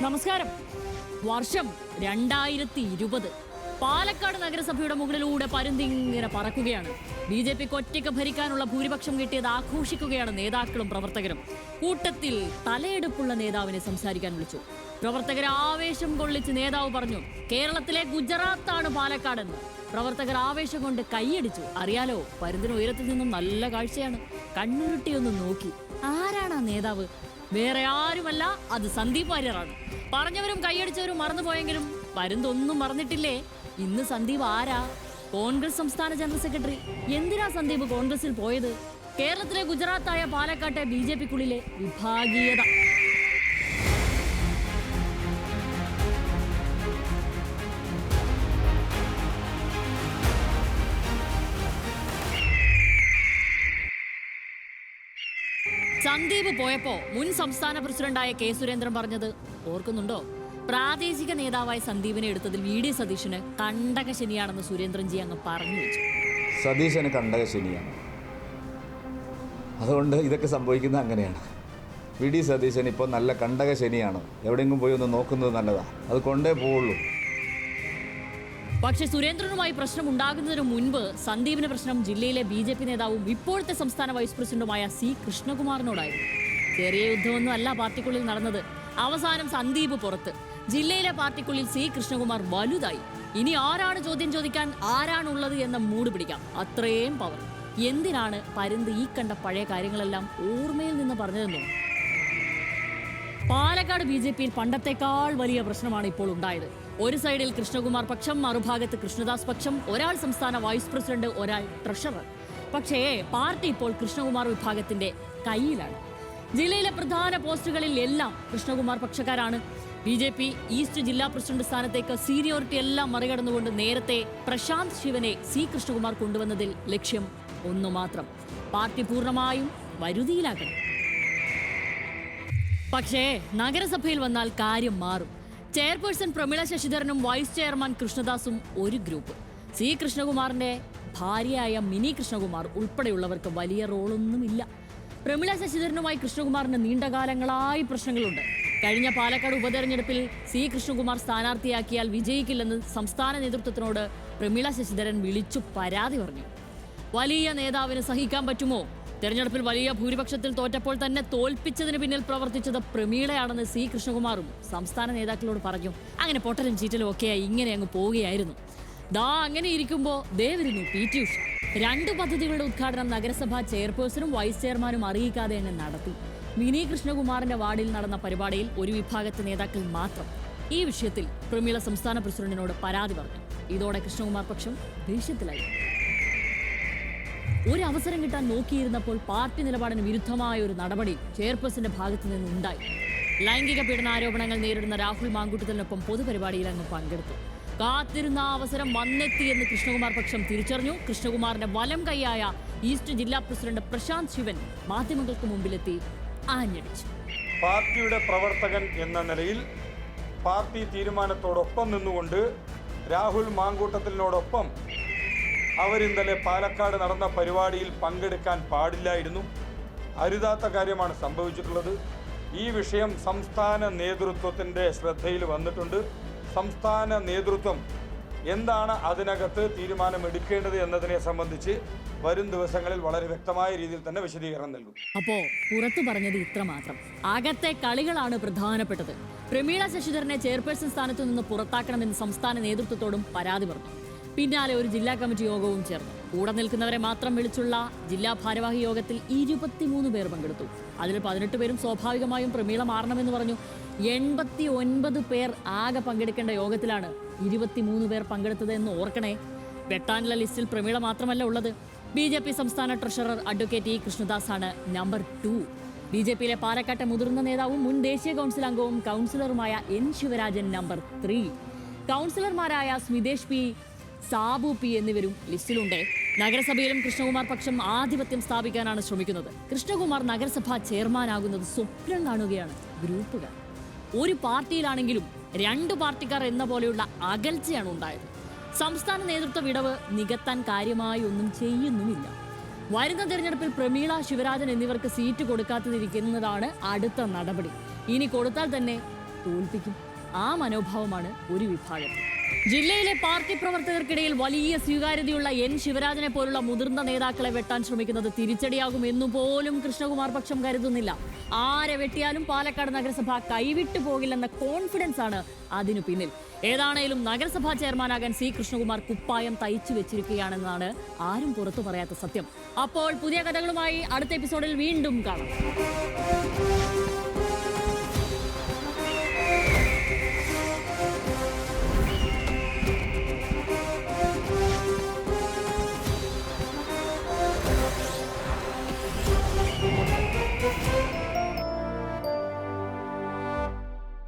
നമസ്കാരം. വർഷം 2020. പാലക്കാട് നഗരസഭയുടെ മുകളിലൂടെ പരുന്തിങ്ങനെ പറക്കുകയാണ്. ബിജെപിക്ക് ഒറ്റയ്ക്ക് ഭരിക്കാനുള്ള ഭൂരിപക്ഷം കിട്ടിയത് ആഘോഷിക്കുകയാണ് നേതാക്കളും പ്രവർത്തകരും. കൂട്ടത്തിൽ തലയെടുപ്പുള്ള നേതാവിനെ സംസാരിക്കാൻ വിളിച്ചു. പ്രവർത്തകർ ആവേശം കൊള്ളിച്ച് നേതാവ് പറഞ്ഞു, കേരളത്തിലെ ഗുജറാത്താണ് പാലക്കാടെന്ന്. പ്രവർത്തകർ ആവേശം കൊണ്ട് കൈയടിച്ചു. അറിയാലോ, പരുന്തിന് ഉയരത്തിൽ നിന്നും നല്ല കാഴ്ചയാണ്. കണ്ണുരുട്ടിയൊന്ന് നോക്കി. ആരാണ് ആ നേതാവ്? വേറെ ആരുമല്ല, അത് സന്ദീപ് വാര്യറാണ്. പറഞ്ഞവരും കൈയടിച്ചവരും മറന്നുപോയെങ്കിലും പരുന്തൊന്നും മറന്നിട്ടില്ലേ? ഇന്ന് സന്ദീപ് ആരാ? കോൺഗ്രസ് സംസ്ഥാന ജനറൽ സെക്രട്ടറി. എന്തിനാ സന്ദീപ് കോൺഗ്രസിൽ പോയത്? കേരളത്തിലെ ഗുജറാത്തായ പാലക്കാട്ടെ ബിജെപിക്കുള്ളിലെ വിഭാഗീയത. സന്ദീപ് പോയപ്പോ മുൻ സംസ്ഥാന പ്രസിഡന്റായ കെ സുരേന്ദ്രൻ പറഞ്ഞത് ഓർക്കുന്നുണ്ടോ? പ്രാദേശിക നേതാവായ സന്ദീപിനെ എടുത്തതിൽ വി.ഡി. സതീശന് കണ്ടകശനിയാണെന്ന് സുരേന്ദ്രൻജി അങ്ങ് പറഞ്ഞു വെച്ചു. സതീശന് കണ്ടകശനിയാണ്, അതുകൊണ്ട് ഇതൊക്കെ സംഭവിക്കുന്നത് അങ്ങനെയാണ്. വി.ഡി. സതീശൻ ഇപ്പോൾ നല്ല കണ്ടകശനിയാണ്. എവിടെയെങ്കിലും പോയി ഒന്ന് നോക്കുന്നത് നല്ലതാണ്, അത് കൊണ്ടേ പോവുള്ളൂ. പക്ഷേ സുരേന്ദ്രനുമായി പ്രശ്നം ഉണ്ടാകുന്നതിന് മുൻപ് സന്ദീപിന് പ്രശ്നം ജില്ലയിലെ ബിജെപി നേതാവും ഇപ്പോഴത്തെ സംസ്ഥാന വൈസ് പ്രസിഡന്റുമായ സി കൃഷ്ണകുമാറിനോടായിരുന്നു. ചെറിയ യുദ്ധമൊന്നും അല്ല പാർട്ടിക്കുള്ളിൽ നടന്നത്. അവസാനം സന്ദീപ് പുറത്ത്. ജില്ലയിലെ പാർട്ടിക്കുള്ളിൽ സി കൃഷ്ണകുമാർ വലുതായി. ഇനി ആരാണ് ചോദ്യം ചോദിക്കാൻ, ആരാണുള്ളത് എന്ന മൂട് പിടിക്കാം. അത്രയും പവർ. എന്തിനാണ് പരുന്ത് ഈ കണ്ട പഴയ കാര്യങ്ങളെല്ലാം ഓർമ്മയിൽ നിന്ന് പറഞ്ഞതെന്നോ? പാലക്കാട് ബിജെപിയിൽ പണ്ടത്തെക്കാൾ വലിയ പ്രശ്നമാണ് ഇപ്പോൾ ഉണ്ടായത്. ഒരു സൈഡിൽ കൃഷ്ണകുമാർ പക്ഷം, മറുഭാഗത്ത് കൃഷ്ണദാസ് പക്ഷം. ഒരാൾ സംസ്ഥാന വൈസ് പ്രസിഡന്റ്, ഒരാൾ ട്രഷറർ. പക്ഷേ പാർട്ടി ഇപ്പോൾ കൃഷ്ണകുമാർ വിഭാഗത്തിന്റെ കയ്യിലാണ്. ജില്ലയിലെ പ്രധാന പോസ്റ്റുകളിൽ എല്ലാം കൃഷ്ണകുമാർ പക്ഷക്കാരാണ്. ബിജെപി ഈസ്റ്റ് ജില്ലാ പ്രസിഡന്റ് സ്ഥാനത്തേക്ക് സീനിയോറിറ്റി എല്ലാം മറികടന്നുകൊണ്ട് നേരത്തെ പ്രശാന്ത് ശിവനെ സി കൃഷ്ണകുമാർ കൊണ്ടുവന്നതിൽ ലക്ഷ്യം ഒന്നു മാത്രം: പാർട്ടി പൂർണ്ണമായും വരുതിയിലാക്കണം. പക്ഷേ നഗരസഭയിൽ വന്നാൽ കാര്യം മാറും. ചെയർപേഴ്സൺ പ്രമീള ശശിധരനും വൈസ് ചെയർമാൻ കൃഷ്ണദാസും ഒരു ഗ്രൂപ്പ്. സി കൃഷ്ണകുമാറിന്റെ ഭാര്യയായ മിനി കൃഷ്ണകുമാർ ഉൾപ്പെടെയുള്ളവർക്ക് വലിയ റോളൊന്നുമില്ല. പ്രമീള ശശിധരനുമായി കൃഷ്ണകുമാറിന് നീണ്ടകാലങ്ങളായി പ്രശ്നങ്ങളുണ്ട്. കഴിഞ്ഞ പാലക്കാട് ഉപതെരഞ്ഞെടുപ്പിൽ സി കൃഷ്ണകുമാർ സ്ഥാനാർത്ഥിയാക്കിയാൽ വിജയിക്കില്ലെന്ന് സംസ്ഥാന നേതൃത്വത്തിനോട് പ്രമീള ശശിധരൻ വിളിച്ചു പരാതി പറഞ്ഞു. വലിയ നേതാവിന് സഹിക്കാൻ പറ്റുമോ? തെരഞ്ഞെടുപ്പിൽ വലിയ ഭൂരിപക്ഷത്തിൽ തോറ്റപ്പോൾ തന്നെ തോൽപ്പിച്ചതിന് പിന്നിൽ പ്രവർത്തിച്ചത് പ്രമീളയാണെന്ന് സി കൃഷ്ണകുമാറും സംസ്ഥാന നേതാക്കളോട് പറഞ്ഞു. അങ്ങനെ പൊട്ടലും ചീറ്റലും ഒക്കെയായി ഇങ്ങനെ അങ്ങ് പോവുകയായിരുന്നു. അങ്ങനെ ഇരിക്കുമ്പോൾ വരുന്നു പി.ടി. ഉഷ. 2 പദ്ധതികളുടെ ഉദ്ഘാടനം നഗരസഭാ ചെയർപേഴ്സണും വൈസ് ചെയർമാനും അറിയിക്കാതെ തന്നെ നടത്തി. മിനി കൃഷ്ണകുമാറിന്റെ വാർഡിൽ നടന്ന പരിപാടിയിൽ ഒരു വിഭാഗത്തെ നേതാക്കൾ മാത്രം ഈ വിഷയത്തിൽ പ്രമീള സംസ്ഥാന പ്രസിഡന്റിനോട് പരാതി പറഞ്ഞു. ഇതോടെ കൃഷ്ണകുമാർ പക്ഷം ദേഷ്യത്തിലായി. ഒരു അവസരം കിട്ടാൻ നോക്കിയിരുന്നപ്പോൾ പാർട്ടി നിലപാടിന് വിരുദ്ധമായ ഒരു നടപടി ചെയർപേഴ്സന്റെ ഭാഗത്തു നിന്നുണ്ടായി. ലൈംഗിക പീഡനാരോപണങ്ങൾ നേരിടുന്ന രാഹുൽ മാങ്കൂട്ടത്തിനൊപ്പം പൊതുപരിപാടിയിൽ അങ്ങ് പങ്കെടുത്തു. കാത്തിരുന്ന അവസരം വന്നെത്തിയെന്ന് കൃഷ്ണകുമാർ പക്ഷം തിരിച്ചറിഞ്ഞു. കൃഷ്ണകുമാറിന്റെ വലം കൈയായ ഈസ്റ്റ് ജില്ലാ പ്രസിഡന്റ് പ്രശാന്ത് ശിവൻ മാധ്യമങ്ങൾക്ക് മുമ്പിലെത്തി ആഞ്ഞടിച്ചു. പാർട്ടിയുടെ പ്രവർത്തകൻ എന്ന നിലയിൽ പാർട്ടി തീരുമാനത്തോടൊപ്പം നിന്നുകൊണ്ട് രാഹുൽ മാങ്കൂട്ടത്തിനോടൊപ്പം അവരിന്നലെ പാലക്കാട് നടന്ന പരിപാടിയിൽ പങ്കെടുക്കാൻ പാടില്ലായിരുന്നു. അരുതാത്ത കാര്യമാണ് സംഭവിച്ചിട്ടുള്ളത്. ഈ വിഷയം സംസ്ഥാന നേതൃത്വത്തിൻ്റെ ശ്രദ്ധയിൽ വന്നിട്ടുണ്ട്. സംസ്ഥാന നേതൃത്വം എന്താണ് അതിനകത്ത് തീരുമാനമെടുക്കേണ്ടത് എന്നതിനെ സംബന്ധിച്ച് വരും ദിവസങ്ങളിൽ വളരെ വ്യക്തമായ രീതിയിൽ തന്നെ വിശദീകരണം നൽകും. അപ്പോ പുറത്തു പറഞ്ഞത് ഇത്ര മാത്രം. അകത്തെ കളികളാണ് പ്രധാനപ്പെട്ടത്. പ്രമീള ശശിധരനെ ചെയർപേഴ്സൺ സ്ഥാനത്തു നിന്ന് പുറത്താക്കണമെന്ന് സംസ്ഥാന നേതൃത്വത്തോടും പരാതി പറഞ്ഞു. പിന്നാലെ ഒരു ജില്ലാ കമ്മിറ്റി യോഗവും ചേർന്നു. കൂടെ നിൽക്കുന്നവരെ മാത്രം വിളിച്ചുള്ള ജില്ലാ ഭാരവാഹി യോഗത്തിൽ 23 പേർ പങ്കെടുത്തു. അതിൽ 18 പേരും സ്വാഭാവികമായും പ്രമീള മാറണമെന്ന് പറഞ്ഞു. 89 പേർ ആകെ പങ്കെടുക്കേണ്ട യോഗത്തിലാണ് 23 പേർ പങ്കെടുത്തത് എന്ന് ഓർക്കണേ. വെട്ടാനുള്ള ലിസ്റ്റിൽ പ്രമീള മാത്രമല്ല ഉള്ളത്. ബിജെപി സംസ്ഥാന ട്രഷറർ അഡ്വക്കേറ്റ് ഇ കൃഷ്ണദാസ് ആണ് നമ്പർ 2. ബിജെപിയിലെ പാലക്കാട്ടെ മുതിർന്ന നേതാവും മുൻ ദേശീയ കൗൺസിൽ അംഗവും കൗൺസിലറുമായ എൻ ശിവരാജൻ നമ്പർ 3. കൗൺസിലർമാരായ സ്മിതേഷ് പി, സാബു പി എന്നിവരും ലിസ്റ്റിലുണ്ട്. നഗരസഭയിലും കൃഷ്ണകുമാർ പക്ഷം ആധിപത്യം സ്ഥാപിക്കാനാണ് ശ്രമിക്കുന്നത്. കൃഷ്ണകുമാർ നഗരസഭാ ചെയർമാനാകുന്നത് സ്വപ്നം കാണുകയാണ് ഗ്രൂപ്പുകാർ. ഒരു പാർട്ടിയിലാണെങ്കിലും 2 പാർട്ടിക്കാർ എന്ന പോലെയുള്ള അകൽച്ചയാണ് ഉണ്ടായത്. സംസ്ഥാന നേതൃത്വ വിടവ് നികത്താൻ കാര്യമായി ഒന്നും ചെയ്യുന്നുമില്ല. വരുന്ന തെരഞ്ഞെടുപ്പിൽ പ്രമീള, ശിവരാജൻ എന്നിവർക്ക് സീറ്റ് കൊടുക്കാതിരിക്കുന്നതാണ് അടുത്ത നടപടി. ഇനി കൊടുത്താൽ തന്നെ തോൽപ്പിക്കും. ആ മനോഭാവമാണ് ഒരു വിഭാഗം. ജില്ലയിലെ പാർട്ടി പ്രവർത്തകർക്കിടയിൽ വലിയ സ്വീകാര്യതയുള്ള എൻ ശിവരാജനെ പോലുള്ള മുതിർന്ന നേതാക്കളെ വെട്ടാൻ ശ്രമിക്കുന്നത് തിരിച്ചടിയാകുമെന്നു പോലും കൃഷ്ണകുമാർ പക്ഷം കരുതുന്നില്ല. ആരെ വെട്ടിയാലും പാലക്കാട് നഗരസഭ കൈവിട്ടു പോകില്ലെന്ന കോൺഫിഡൻസ് ആണ് അതിനു പിന്നിൽ. ഏതാണേലും നഗരസഭാ ചെയർമാനാകാൻ സി കൃഷ്ണകുമാർ കുപ്പായം തയ്ച്ചു വെച്ചിരിക്കുകയാണെന്നാണ് ആരും പുറത്തു പറയാത്ത സത്യം. അപ്പോൾ പുതിയ കഥകളുമായി അടുത്ത എപ്പിസോഡിൽ വീണ്ടും കാണാം.